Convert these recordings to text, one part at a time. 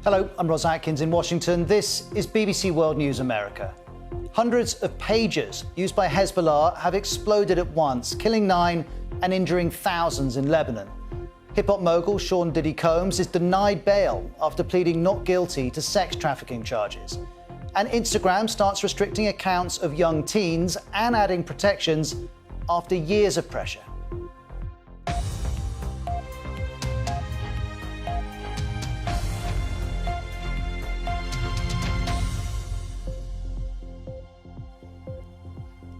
Hello, I'm Atkins in Washington. This is BBC World News America. Hundreds of pagers used by Hezbollah have exploded at once, killing 9 and injuring thousands in Lebanon. Hip-hop mogul Sean Diddy Combs is denied bail after pleading not guilty to sex trafficking charges. And Instagram starts restricting accounts of young teens and adding protections after years of pressure.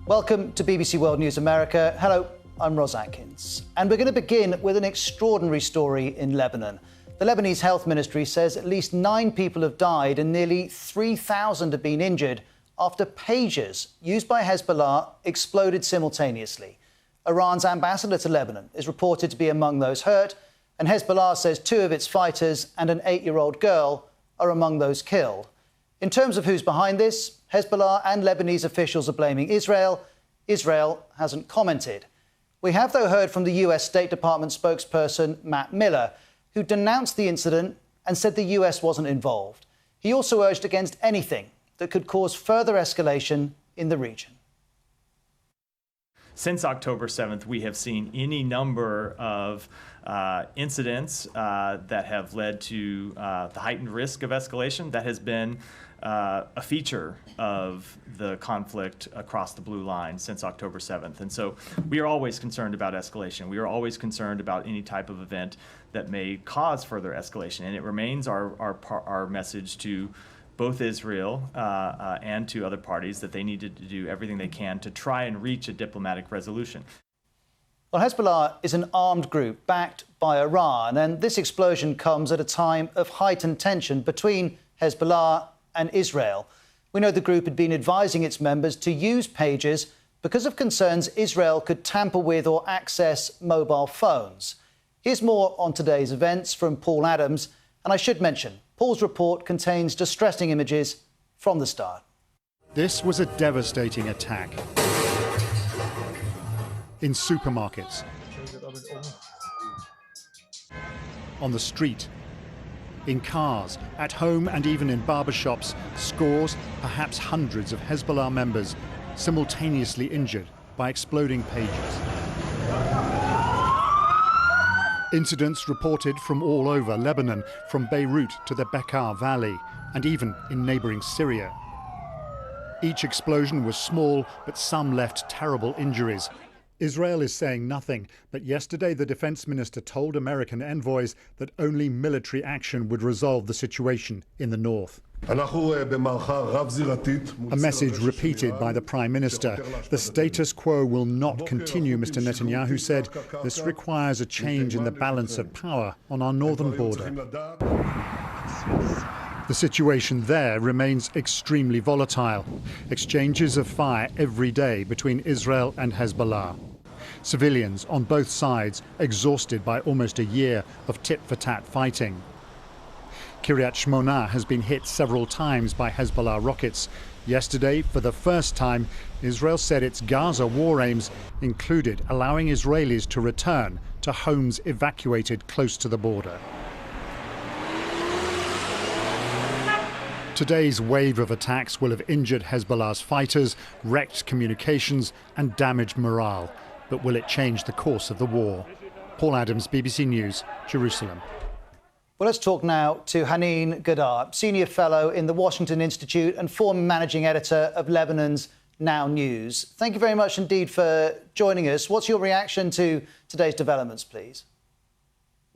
Welcome to BBC World News America. Hello, I'm Atkins. And we're going to begin with an extraordinary story in Lebanon. The Lebanese Health Ministry says at least 9 people have died and nearly 3,000 have been injured after pagers used by Hezbollah exploded simultaneously. Iran's ambassador to Lebanon is reported to be among those hurt, and Hezbollah says 2 of its fighters and an 8-year-old girl are among those killed. In terms of who's behind this, Hezbollah and Lebanese officials are blaming Israel. Israel hasn't commented. We have, though, heard from the US State Department spokesperson Matt Miller, who denounced the incident and said the US wasn't involved. He also urged against anything that could cause further escalation in the region. Since October 7th, we have seen any number of incidents that have led to the heightened risk of escalation. That has been a feature of the conflict across the blue line since October 7th. And so we are always concerned about escalation. We are always concerned about any type of event that may cause further escalation. And it remains our message to both Israel and to other parties that they needed to do everything they can to try and reach a diplomatic resolution. Well, Hezbollah is an armed group backed by Iran, and this explosion comes at a time of heightened tension between Hezbollah and Israel. We know the group had been advising its members to use pagers because of concerns Israel could tamper with or access mobile phones. Here's more on today's events from Paul Adams, and I should mention, Paul's report contains distressing images from the start. This was a devastating attack. In supermarkets, on the street, in cars, at home and even in barbershops, scores, perhaps hundreds of Hezbollah members simultaneously injured by exploding pagers. Incidents reported from all over Lebanon, from Beirut to the Bekaa Valley, and even in neighboring Syria. Each explosion was small, but some left terrible injuries. Israel is saying nothing, but yesterday the defense minister told American envoys that only military action would resolve the situation in the north. A message repeated by the Prime Minister. The status quo will not continue, Mr. Netanyahu said. This requires a change in the balance of power on our northern border. The situation there remains extremely volatile. Exchanges of fire every day between Israel and Hezbollah. Civilians on both sides exhausted by almost a year of tit-for-tat fighting. Kiryat Shmona has been hit several times by Hezbollah rockets. Yesterday, for the first time, Israel said its Gaza war aims included allowing Israelis to return to homes evacuated close to the border. Today's wave of attacks will have injured Hezbollah's fighters, wrecked communications and damaged morale. But will it change the course of the war? Paul Adams, BBC News, Jerusalem. Well, let's talk now to Haneen Gadar, Senior Fellow in the Washington Institute and former Managing Editor of Lebanon's Now News. Thank you very much indeed for joining us. What's your reaction to today's developments, please?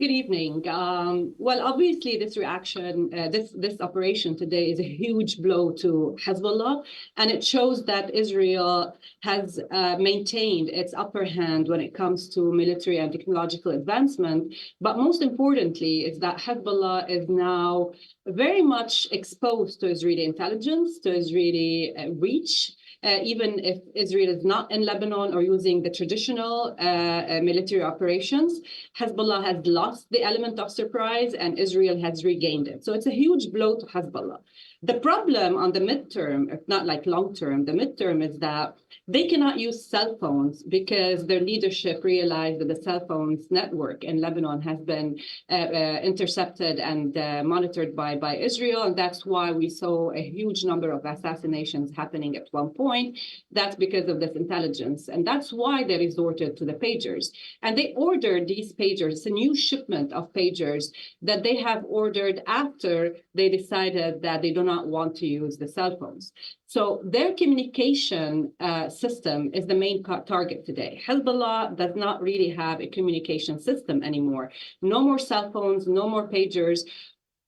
Good evening. Well, obviously, this reaction, this operation today is a huge blow to Hezbollah, and it shows that Israel has maintained its upper hand when it comes to military and technological advancement. But most importantly, is that Hezbollah is now very much exposed to Israeli intelligence, to Israeli reach. Even if Israel is not in Lebanon or using the traditional military operations, Hezbollah has lost the element of surprise and Israel has regained it. So it's a huge blow to Hezbollah. The problem on the midterm, if not like long term, the midterm is that they cannot use cell phones because their leadership realized that the cell phones network in Lebanon has been intercepted and monitored by Israel. And that's why we saw a huge number of assassinations happening at one point. That's because of this intelligence. And that's why they resorted to the pagers. And they ordered these pagers. It's a new shipment of pagers that they have ordered after they decided that they do not want to use the cell phones. So their communication system is the main target today. Hezbollah does not really have a communication system anymore. No more cell phones, no more pagers.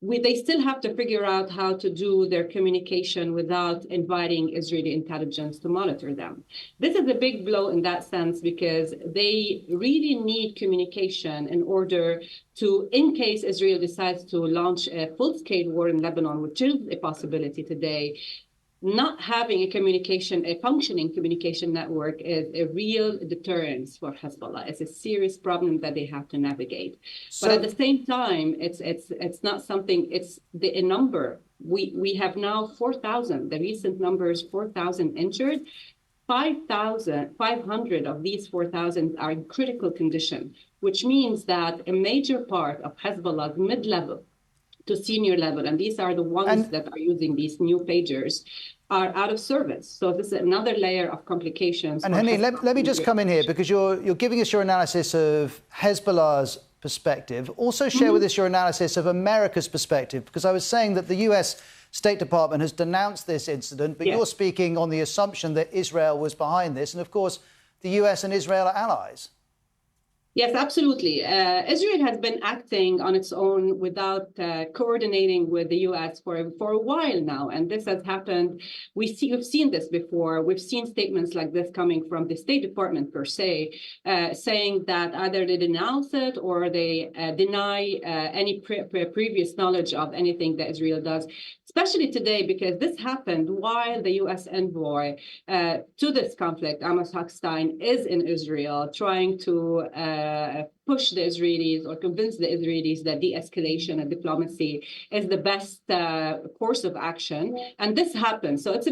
They still have to figure out how to do their communication without inviting Israeli intelligence to monitor them. This is a big blow in that sense because they really need communication in order to, in case Israel decides to launch a full-scale war in Lebanon, which is a possibility today. Not having a functioning communication network is a real deterrence for Hezbollah. It's a serious problem that they have to navigate. But at the same time, it's not something, it's a number. We have now 4,000, the recent numbers, 4,000 injured. 500 of these 4,000 are in critical condition, which means that a major part of Hezbollah's mid-level to senior level, and these are the ones that are using these new pagers, are out of service. So this is another layer of complications. And Haneen, let me just come in here because you're giving us your analysis of Hezbollah's perspective. Also share with us your analysis of America's perspective, because I was saying that the US State Department has denounced this incident, but you're speaking on the assumption that Israel was behind this. And of course, the US and Israel are allies. Yes, absolutely. Israel has been acting on its own without coordinating with the U.S. for a while now, and this has happened. We've seen this before. We've seen statements like this coming from the State Department per se, saying that either they denounce it or they deny any previous knowledge of anything that Israel does, especially today, because this happened while the U.S. envoy to this conflict, Amos Hochstein, is in Israel trying to push the Israelis or convince the Israelis that de-escalation and diplomacy is the best course of action, and this happens. So it's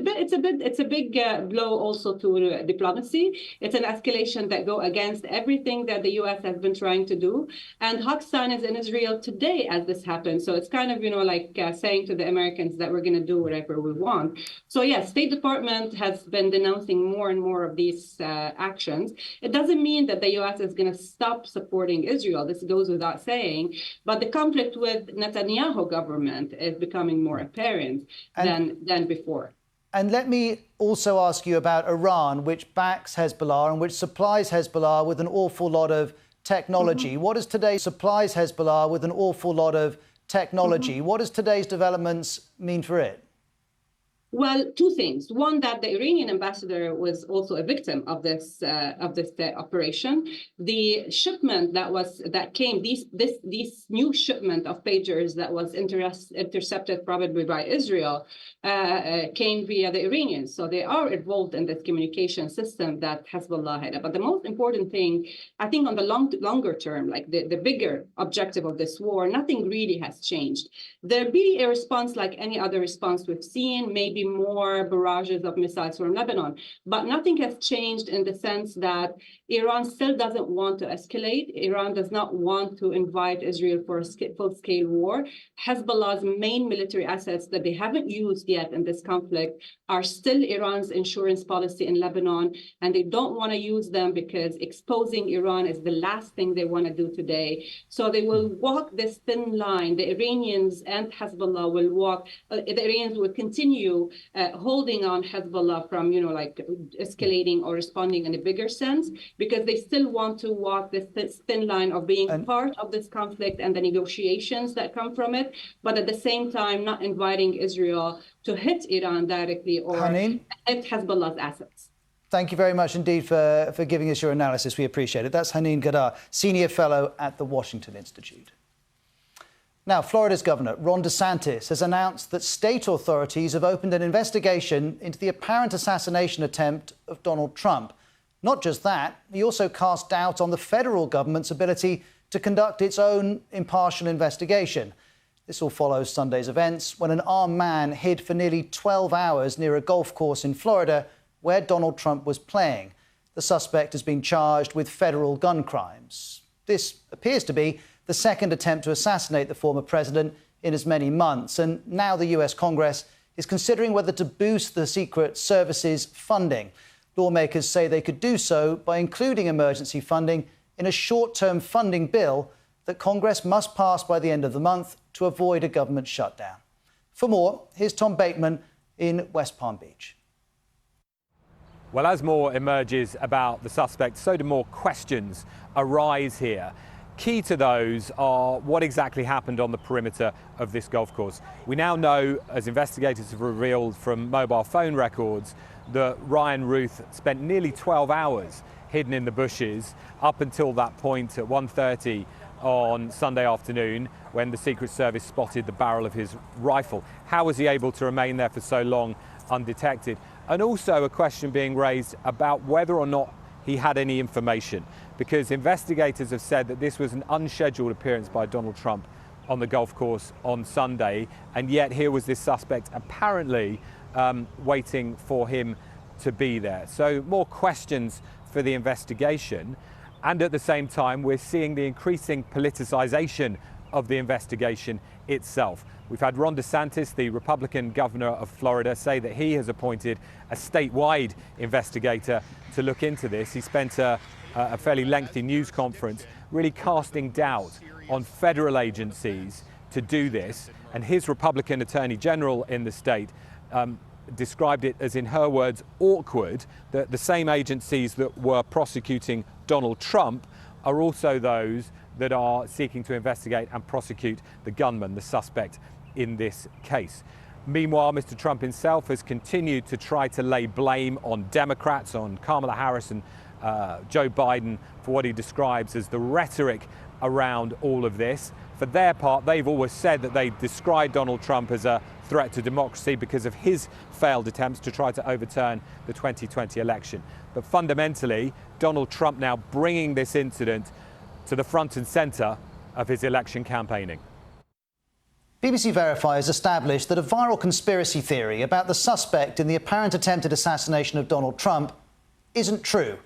a big blow also to diplomacy. It's an escalation that go against everything that the U.S. has been trying to do. And Hochstein is in Israel today as this happens. So it's kind of like saying to the Americans that we're going to do whatever we want. So yes, State Department has been denouncing more and more of these actions. It doesn't mean that the U.S. is going to stop supporting Israel. This goes without saying. But the conflict with Netanyahu government is becoming more apparent than before. And let me also ask you about Iran, which backs Hezbollah and which supplies Hezbollah with an awful lot of technology. What does today's supplies Hezbollah with an awful lot of technology? What does today's developments mean for it? Well, two things. One, that the Iranian ambassador was also a victim of this operation. The shipment that came, this new shipment of pagers that was intercepted probably by Israel came via the Iranians. So they are involved in this communication system that Hezbollah had. But the most important thing, I think, on the longer term, like the bigger objective of this war, nothing really has changed. There'll be a response like any other response we've seen, maybe more barrages of missiles from Lebanon. But nothing has changed in the sense that Iran still doesn't want to escalate. Iran does not want to invite Israel for a full-scale war. Hezbollah's main military assets that they haven't used yet in this conflict are still Iran's insurance policy in Lebanon, and they don't want to use them because exposing Iran is the last thing they want to do today. So they will walk this thin line. The Iranians and Hezbollah will walk, the Iranians will continue holding on Hezbollah from, escalating or responding in a bigger sense, because they still want to walk this thin line of being part of this conflict and the negotiations that come from it, but at the same time not inviting Israel to hit Iran directly or hit Hezbollah's assets. Thank you very much indeed for giving us your analysis. We appreciate it. That's Haneen Gadar, Senior Fellow at the Washington Institute. Now, Florida's Governor Ron DeSantis has announced that state authorities have opened an investigation into the apparent assassination attempt of Donald Trump. Not just that, he also cast doubt on the federal government's ability to conduct its own impartial investigation. This all follows Sunday's events when an armed man hid for nearly 12 hours near a golf course in Florida where Donald Trump was playing. The suspect has been charged with federal gun crimes. This appears to be the second attempt to assassinate the former president in as many months, and now the US Congress is considering whether to boost the Secret Service's funding. Lawmakers say they could do so by including emergency funding in a short-term funding bill that Congress must pass by the end of the month to avoid a government shutdown. For more, here's Tom Bateman in West Palm Beach. Well, as more emerges about the suspect, so do more questions arise here. Key to those are what exactly happened on the perimeter of this golf course. We now know, as investigators have revealed from mobile phone records, that Ryan Ruth spent nearly 12 hours hidden in the bushes up until that point at 1:30 on Sunday afternoon when the Secret Service spotted the barrel of his rifle. How was he able to remain there for so long undetected? And also a question being raised about whether or not he had any information, because investigators have said that this was an unscheduled appearance by Donald Trump on the golf course on Sunday, and yet here was this suspect apparently waiting for him to be there. So more questions for the investigation, and at the same time we're seeing the increasing politicization of the investigation itself. We've had Ron DeSantis, the Republican governor of Florida, say that he has appointed a statewide investigator to look into this. He spent a fairly lengthy news conference really casting doubt on federal agencies to do this. And his Republican attorney general in the state described it as, in her words, awkward that the same agencies that were prosecuting Donald Trump are also those that are seeking to investigate and prosecute the gunman, the suspect in this case. Meanwhile, Mr. Trump himself has continued to try to lay blame on Democrats, on Kamala Harris and Joe Biden, for what he describes as the rhetoric around all of this. For their part, they've always said that they describe Donald Trump as a threat to democracy because of his failed attempts to try to overturn the 2020 election. But fundamentally, Donald Trump now bringing this incident to the front and centre of his election campaigning. BBC Verify has established that a viral conspiracy theory about the suspect in the apparent attempted assassination of Donald Trump isn't true.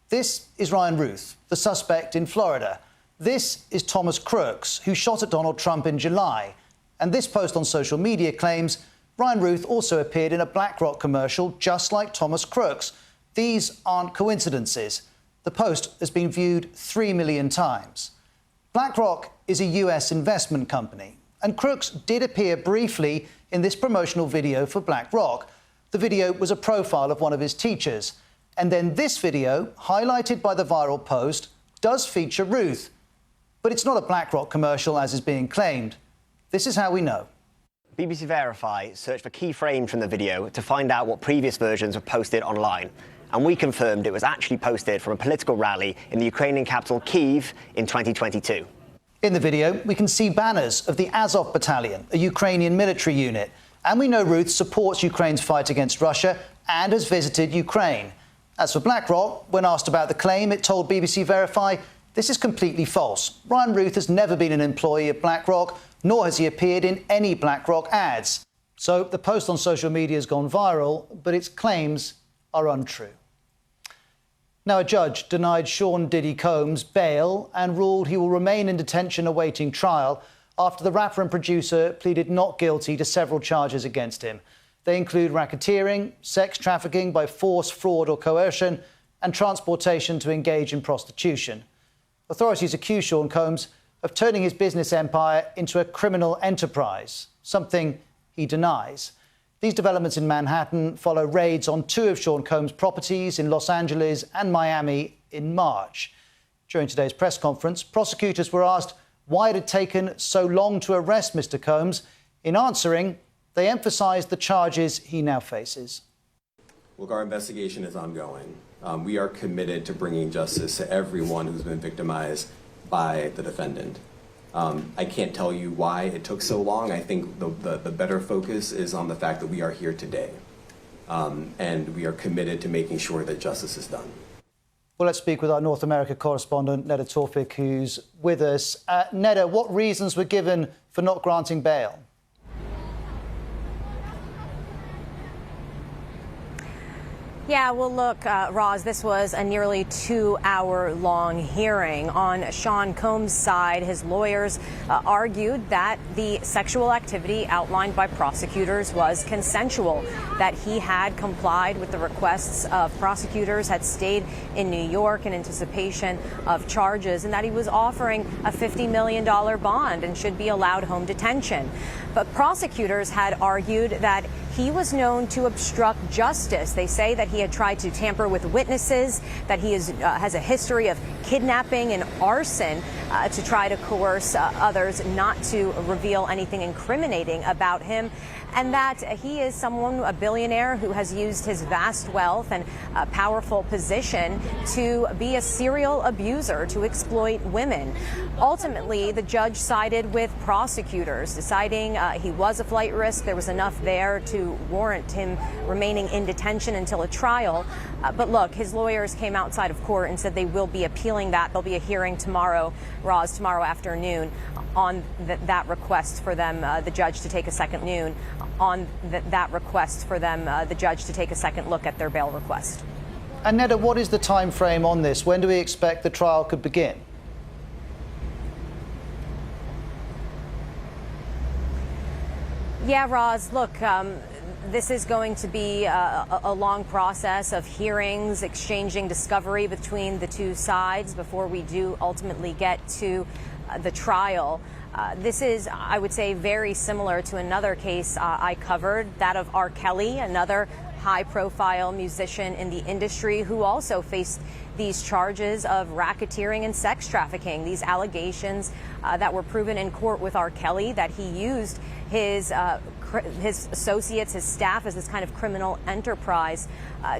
This is Ryan Ruth, the suspect in Florida. This is Thomas Crooks, who shot at Donald Trump in July. And this post on social media claims Ryan Ruth also appeared in a BlackRock commercial just like Thomas Crooks. These aren't coincidences. The post has been viewed 3 million times. BlackRock is a US investment company, and Crooks did appear briefly in this promotional video for BlackRock. The video was a profile of one of his teachers. And then this video, highlighted by the viral post, does feature Ruth. But it's not a BlackRock commercial as is being claimed. This is how we know. BBC Verify searched for key frames from the video to find out what previous versions were posted online. And we confirmed it was actually posted from a political rally in the Ukrainian capital Kyiv in 2022. In the video, we can see banners of the Azov Battalion, a Ukrainian military unit. And we know Ruth supports Ukraine's fight against Russia and has visited Ukraine. As for BlackRock, when asked about the claim, it told BBC Verify this is completely false. Ryan Ruth has never been an employee of BlackRock, nor has he appeared in any BlackRock ads. So the post on social media has gone viral, but its claims are untrue. Now, a judge denied Sean Diddy Combs bail and ruled he will remain in detention awaiting trial after the rapper and producer pleaded not guilty to several charges against him. They include racketeering, sex trafficking by force, fraud or coercion, and transportation to engage in prostitution. Authorities accuse Sean Combs of turning his business empire into a criminal enterprise, something he denies. These developments in Manhattan follow raids on 2 of Sean Combs' properties in Los Angeles and Miami in March. During today's press conference, prosecutors were asked why it had taken so long to arrest Mr. Combs. In answering, they emphasized the charges he now faces. Look, our investigation is ongoing. We are committed to bringing justice to everyone who's been victimized by the defendant. I can't tell you why it took so long. I think the better focus is on the fact that we are here today. And we are committed to making sure that justice is done. Well, let's speak with our North America correspondent, Neda Tawfik, who's with us. Neda, what reasons were given for not granting bail? Yeah, well, look, Roz, this was a nearly 2-hour-long hearing. On Sean Combs' side, his lawyers argued that the sexual activity outlined by prosecutors was consensual, that he had complied with the requests of prosecutors, had stayed in New York in anticipation of charges, and that he was offering a $50 million bond and should be allowed home detention. But prosecutors had argued that he was known to obstruct justice. They say that he had tried to tamper with witnesses, that he has a history of kidnapping and arson to try to coerce others not to reveal anything incriminating about him, and that he is someone, a billionaire, who has used his vast wealth and powerful position to be a serial abuser, to exploit women. Ultimately, the judge sided with prosecutors, deciding he was a flight risk. There was enough there to warrant him remaining in detention until a trial. But look, his lawyers came outside of court and said they will be appealing that. There'll be a hearing tomorrow, Roz, tomorrow afternoon, on that request for them, the judge to take a second noon, on that request for them, the judge to take a second look at their bail request. And Neda, what is the time frame on this? When do we expect the trial could begin? Yeah, Roz, look, this is going to be a long process of hearings, exchanging discovery between the two sides before we do ultimately get to the trial. This is, I would say, very similar to another case I covered, that of R. Kelly, another high-profile musician in the industry who also faced these charges of racketeering and sex trafficking, these allegations that were proven in court with R. Kelly, that he used his associates, his staff, as this kind of criminal enterprise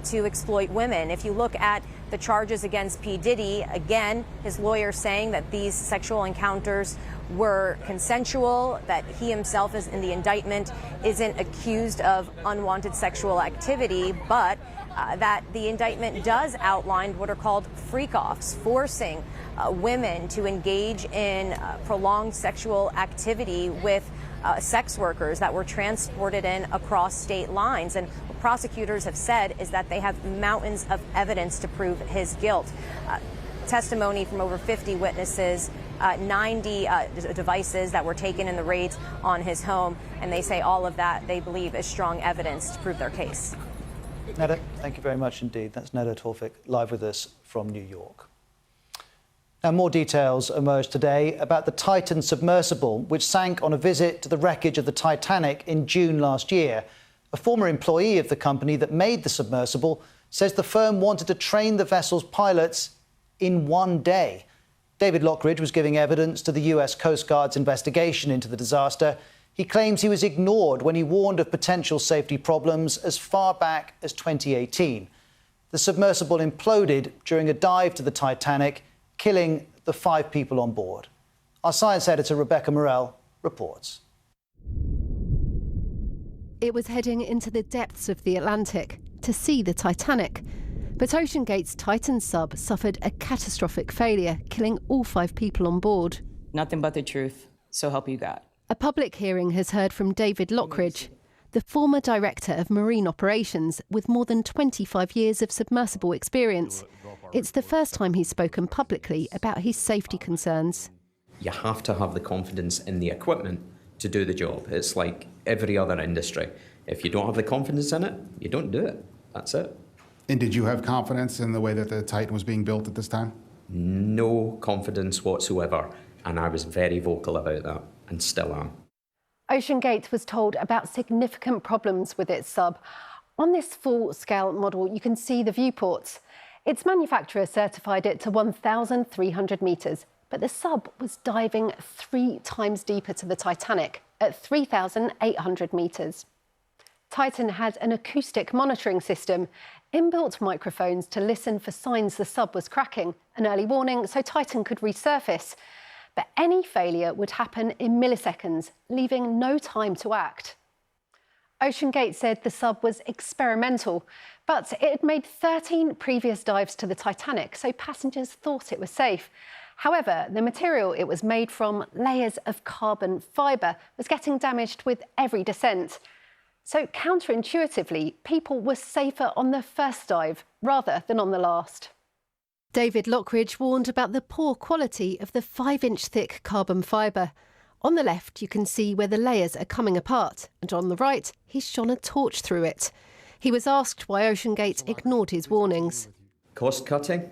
to exploit women. If you look at the charges against P. Diddy, again, his lawyer saying that these sexual encounters were consensual, that he himself is in the indictment isn't accused of unwanted sexual activity, but that the indictment does outline what are called freak-offs, forcing women to engage in prolonged sexual activity with sex workers that were transported in across state lines. And what prosecutors have said is that they have mountains of evidence to prove his guilt. Testimony from over 50 witnesses, 90 devices that were taken in the raids on his home, and they say all of that they believe is strong evidence to prove their case. Neda, thank you very much indeed. That's Neda Tawfik live with us from New York. Now, more details emerged today about the Titan submersible, which sank on a visit to the wreckage of the Titanic in June last year. A former employee of the company that made the submersible says the firm wanted to train the vessel's pilots in one day. David Lockridge was giving evidence to the US Coast Guard's investigation into the disaster. He claims he was ignored when he warned of potential safety problems as far back as 2018. The submersible imploded during a dive to the Titanic, killing the 5 people on board. Our science editor, Rebecca Morell, reports. It was heading into the depths of the Atlantic to see the Titanic. But OceanGate's Titan sub suffered a catastrophic failure, killing all 5 people on board. Nothing but the truth, so help you God. A public hearing has heard from David Lockridge, the former director of marine operations with more than 25 years of submersible experience. It's the first time he's spoken publicly about his safety concerns. You have to have the confidence in the equipment to do the job. It's like every other industry. If you don't have the confidence in it, you don't do it. That's it. And did you have confidence in the way that the Titan was being built at this time? No confidence whatsoever. And I was very vocal about that, and still am. OceanGate was told about significant problems with its sub. On this full-scale model, you can see the viewports. Its manufacturer certified it to 1,300 metres, but the sub was diving 3 times deeper to the Titanic at 3,800 metres. Titan had an acoustic monitoring system, inbuilt microphones to listen for signs the sub was cracking, an early warning so Titan could resurface. But any failure would happen in milliseconds, leaving no time to act. OceanGate said the sub was experimental, But it had made 13 previous dives to the Titanic, so passengers thought it was safe. However, the material it was made from, layers of carbon fibre, was getting damaged with every descent. So counterintuitively, people were safer on the first dive rather than on the last. David Lockridge warned about the poor quality of the 5-inch thick carbon fibre. On the left, you can see where the layers are coming apart, and on the right, he's shone a torch through it. He was asked why OceanGate ignored his warnings. Cost cutting,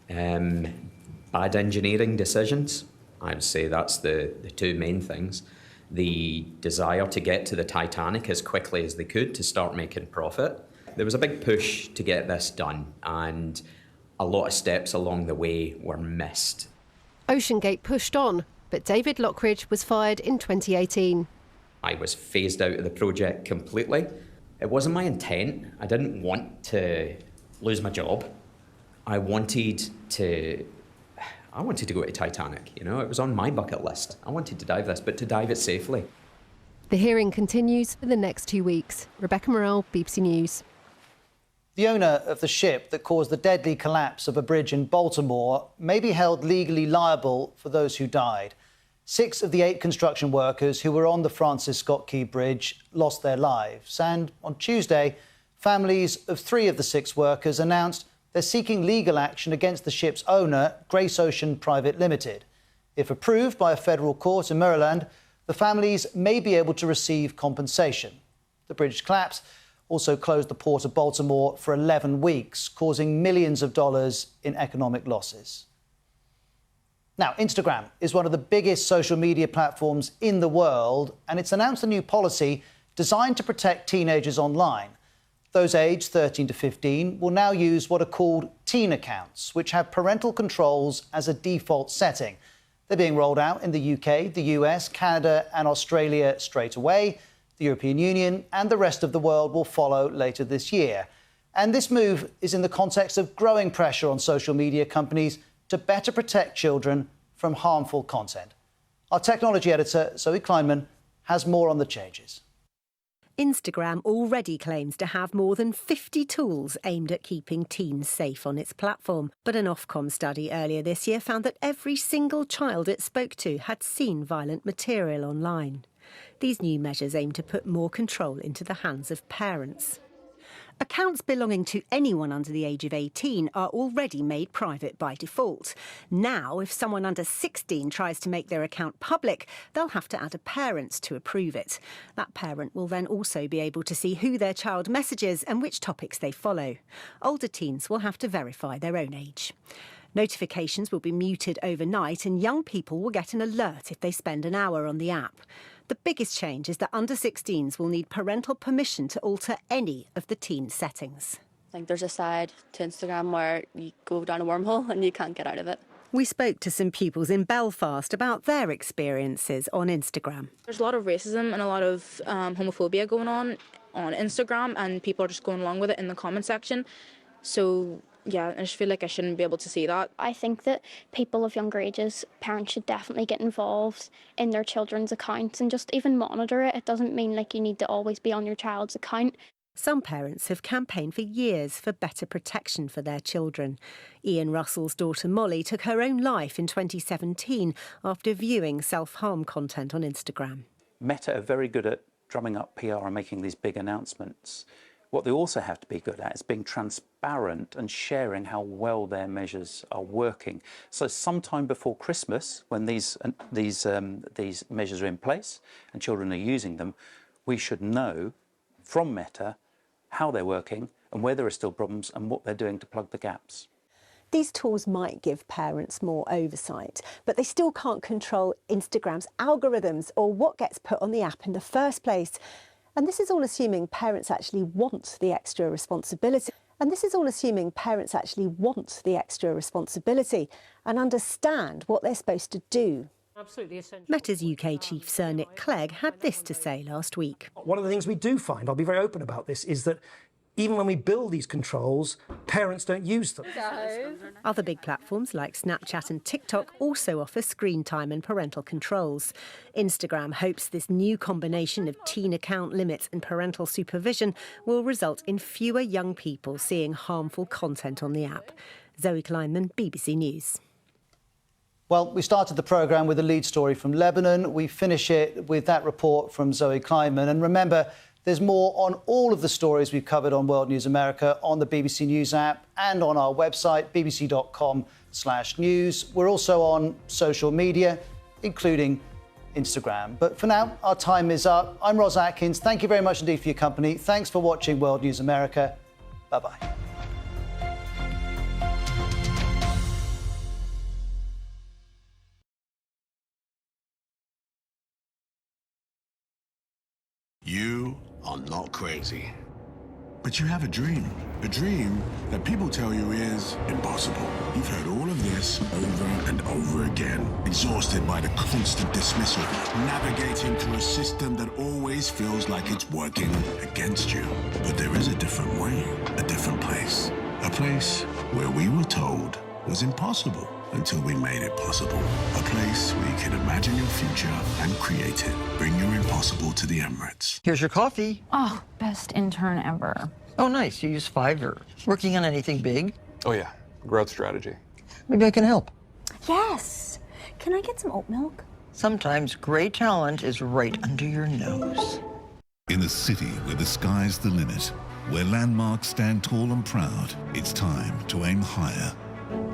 bad engineering decisions. I would say that's the two main things. The desire to get to the Titanic as quickly as they could to start making profit. There was a big push to get this done, and a lot of steps along the way were missed. OceanGate pushed on, but David Lockridge was fired in 2018. I was phased out of the project completely. It wasn't my intent. I didn't want to lose my job. I wanted to go to Titanic, you know, it was on my bucket list. I wanted to dive this, but to dive it safely. The hearing continues for the next 2 weeks. Rebecca Morrell, BBC News. The owner of the ship that caused the deadly collapse of a bridge in Baltimore may be held legally liable for those who died. 6 of the 8 construction workers who were on the Francis Scott Key Bridge lost their lives. And on Tuesday, families of 3 of the 6 workers announced they're seeking legal action against the ship's owner, Grace Ocean Private Limited. If approved by a federal court in Maryland, the families may be able to receive compensation. The bridge collapse also closed the port of Baltimore for 11 weeks, causing millions of dollars in economic losses. Now, Instagram is one of the biggest social media platforms in the world, and it's announced a new policy designed to protect teenagers online. Those aged 13 to 15 will now use what are called teen accounts, which have parental controls as a default setting. They're being rolled out in the UK, the US, Canada and Australia straight away. The European Union and the rest of the world will follow later this year. And this move is in the context of growing pressure on social media companies to better protect children from harmful content. Our technology editor, Zoe Kleinman, has more on the changes. Instagram already claims to have more than 50 tools aimed at keeping teens safe on its platform. But an Ofcom study earlier this year found that every single child it spoke to had seen violent material online. These new measures aim to put more control into the hands of parents. Accounts belonging to anyone under the age of 18 are already made private by default. Now, if someone under 16 tries to make their account public, they'll have to add a parent to approve it. That parent will then also be able to see who their child messages and which topics they follow. Older teens will have to verify their own age. Notifications will be muted overnight and young people will get an alert if they spend an hour on the app. The biggest change is that under 16s will need parental permission to alter any of the teen settings. I think there's a side to Instagram where you go down a wormhole and you can't get out of it. We spoke to some pupils in Belfast about their experiences on Instagram. There's a lot of racism and a lot of homophobia going on Instagram, and people are just going along with it in the comment section. So yeah, I just feel like I shouldn't be able to see that. I think that people of younger ages, parents should definitely get involved in their children's accounts and just even monitor it. It doesn't mean like you need to always be on your child's account. Some parents have campaigned for years for better protection for their children. Ian Russell's daughter Molly took her own life in 2017 after viewing self-harm content on Instagram. Meta are very good at drumming up PR and making these big announcements. What they also have to be good at is being transparent and sharing how well their measures are working. So sometime before Christmas, when these measures are in place and children are using them, we should know from Meta how they're working and where there are still problems and what they're doing to plug the gaps. These tools might give parents more oversight, but they still can't control Instagram's algorithms or what gets put on the app in the first place. And this is all assuming parents actually want the extra responsibility. And understand what they're supposed to do. Absolutely essential. Meta's UK chief Sir Nick Clegg had this to say last week. One of the things we do find, I'll be very open about this, is that even when we build these controls, parents don't use them. Other big platforms like Snapchat and TikTok also offer screen time and parental controls. Instagram hopes this new combination of teen account limits and parental supervision will result in fewer young people seeing harmful content on the app. Zoe Kleinman, BBC News. Well, we started the programme with a lead story from Lebanon. We finish it with that report from Zoe Kleinman. And remember, there's more on all of the stories we've covered on World News America on the BBC News app and on our website, bbc.com/news. We're also on social media, including Instagram. But for now, our time is up. I'm Ros Atkins. Thank you very much indeed for your company. Thanks for watching World News America. Bye-bye. You are not crazy. But you have a dream that people tell you is impossible. You've heard all of this over and over again, exhausted by the constant dismissal, navigating through a system that always feels like it's working against you. But there is a different way, a different place. A place where we were told was impossible until we made it possible. A place where you can imagine your future and create it. Bring your impossible to the Emirates. Here's your coffee. Oh, best intern ever. Oh, nice. You use Fiverr. Working on anything big? Oh, yeah. Growth strategy. Maybe I can help. Yes. Can I get some oat milk? Sometimes great talent is right under your nose. In a city where the sky's the limit, where landmarks stand tall and proud, it's time to aim higher.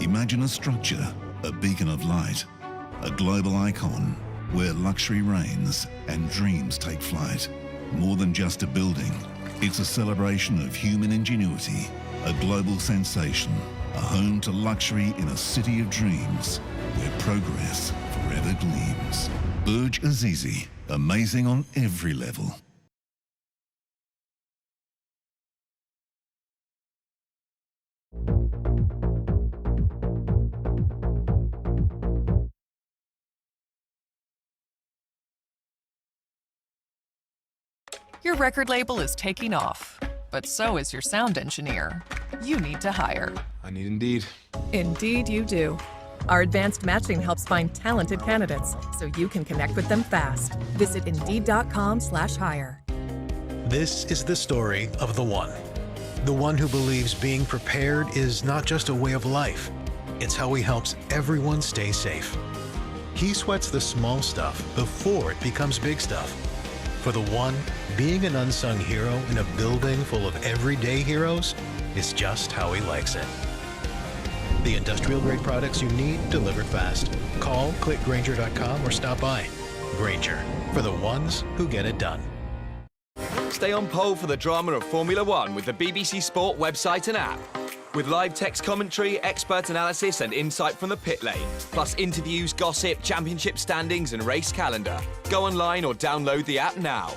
Imagine a structure, a beacon of light, a global icon where luxury reigns and dreams take flight. More than just a building, it's a celebration of human ingenuity, a global sensation, a home to luxury in a city of dreams where progress forever gleams. Burj Azizi, amazing on every level. Your record label is taking off, but so is your sound engineer. You need to hire. I need Indeed. Indeed you do. Our advanced matching helps find talented candidates so you can connect with them fast. Visit Indeed.com/hire. This is the story of the one who believes being prepared is not just a way of life, it's how he helps everyone stay safe. He sweats the small stuff before it becomes big stuff. For the one, being an unsung hero in a building full of everyday heroes is just how he likes it. The industrial-grade products you need delivered fast. Call, click Grainger.com or stop by. Grainger, for the ones who get it done. Stay on pole for the drama of Formula One with the BBC Sport website and app. With live text commentary, expert analysis and insight from the pit lane, plus interviews, gossip, championship standings and race calendar. Go online or download the app now.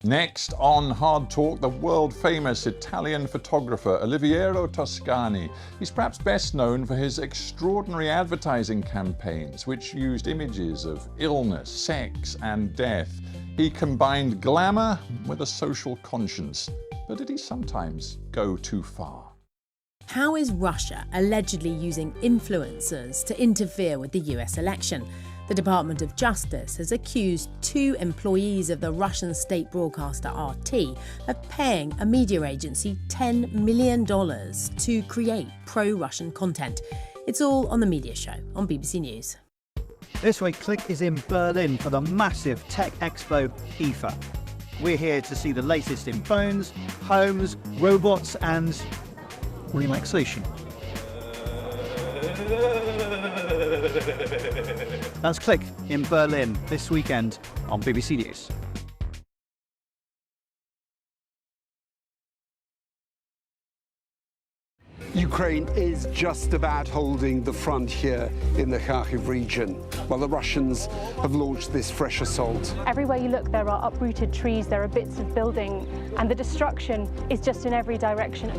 Next on Hard Talk, the world-famous Italian photographer Oliviero Toscani. He's perhaps best known for his extraordinary advertising campaigns, which used images of illness, sex and death. He combined glamour with a social conscience. But did he sometimes go too far? How is Russia allegedly using influencers to interfere with the US election? The Department of Justice has accused 2 employees of the Russian state broadcaster RT of paying a media agency $10 million to create pro-Russian content. It's all on The Media Show on BBC News. This week, Click is in Berlin for the massive tech expo IFA. We're here to see the latest in phones, homes, robots and relaxation. That's Click in Berlin this weekend on BBC News. Ukraine is just about holding the front here in the Kharkiv region, while the Russians have launched this fresh assault. Everywhere you look, there are uprooted trees, there are bits of building, and the destruction is just in every direction.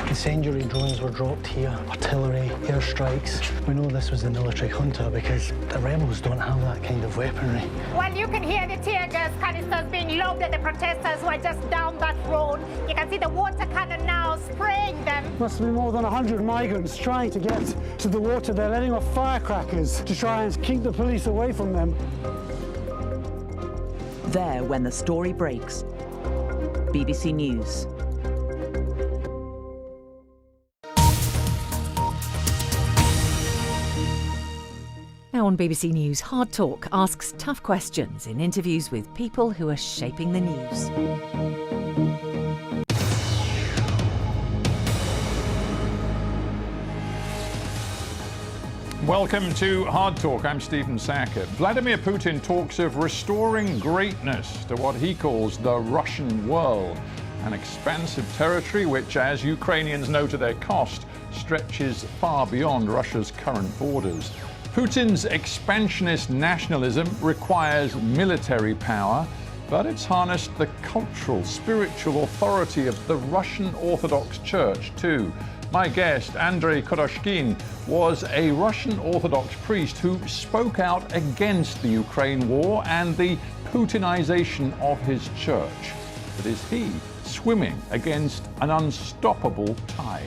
Incendiary drones were dropped here, artillery, airstrikes. We know this was the military junta because the rebels don't have that kind of weaponry. When you can hear the tear gas canisters being lobbed at the protesters who are just down that road, you can see the water cannon now spraying them. Must be more than 100 migrants trying to get to the water. They're letting off firecrackers to try and keep the police away from them. There when the story breaks. BBC News. Now on BBC News, Hard Talk asks tough questions in interviews with people who are shaping the news. Welcome to Hard Talk. I'm Stephen Sackett. Vladimir Putin talks of restoring greatness to what he calls the Russian world, an expansive territory which, as Ukrainians know to their cost, stretches far beyond Russia's current borders. Putin's expansionist nationalism requires military power, but it's harnessed the cultural, spiritual authority of the Russian Orthodox Church too. My guest, Andrei Koroshkin, was a Russian Orthodox priest who spoke out against the Ukraine war and the Putinization of his church. But is he swimming against an unstoppable tide?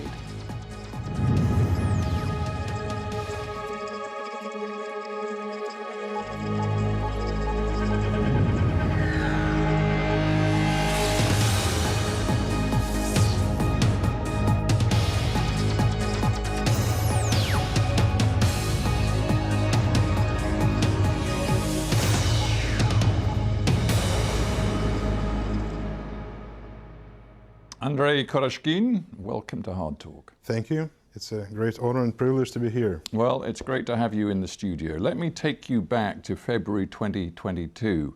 Andrei Koroshkin, welcome to Hard Talk. Thank you. It's a great honor and privilege to be here. Well, it's great to have you in the studio. Let me take you back to February 2022.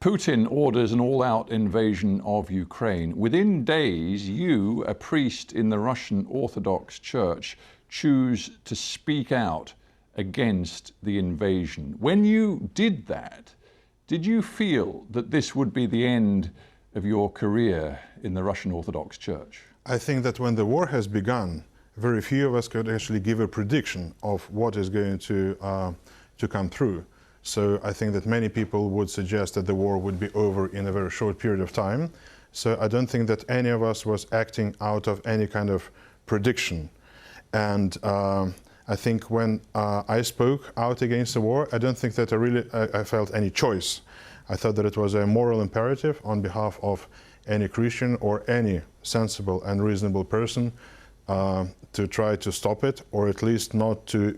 Putin orders an all-out invasion of Ukraine. Within days, you, a priest in the Russian Orthodox Church, choose to speak out against the invasion. When you did that, did you feel that this would be the end of your career in the Russian Orthodox Church? I think that when the war has begun, very few of us could actually give a prediction of what is going to come through. So I think that many people would suggest that the war would be over in a very short period of time. So I don't think that any of us was acting out of any kind of prediction. And I think when I spoke out against the war, I don't think that I felt any choice. I thought that it was a moral imperative on behalf of any Christian or any sensible and reasonable person to try to stop it, or at least not to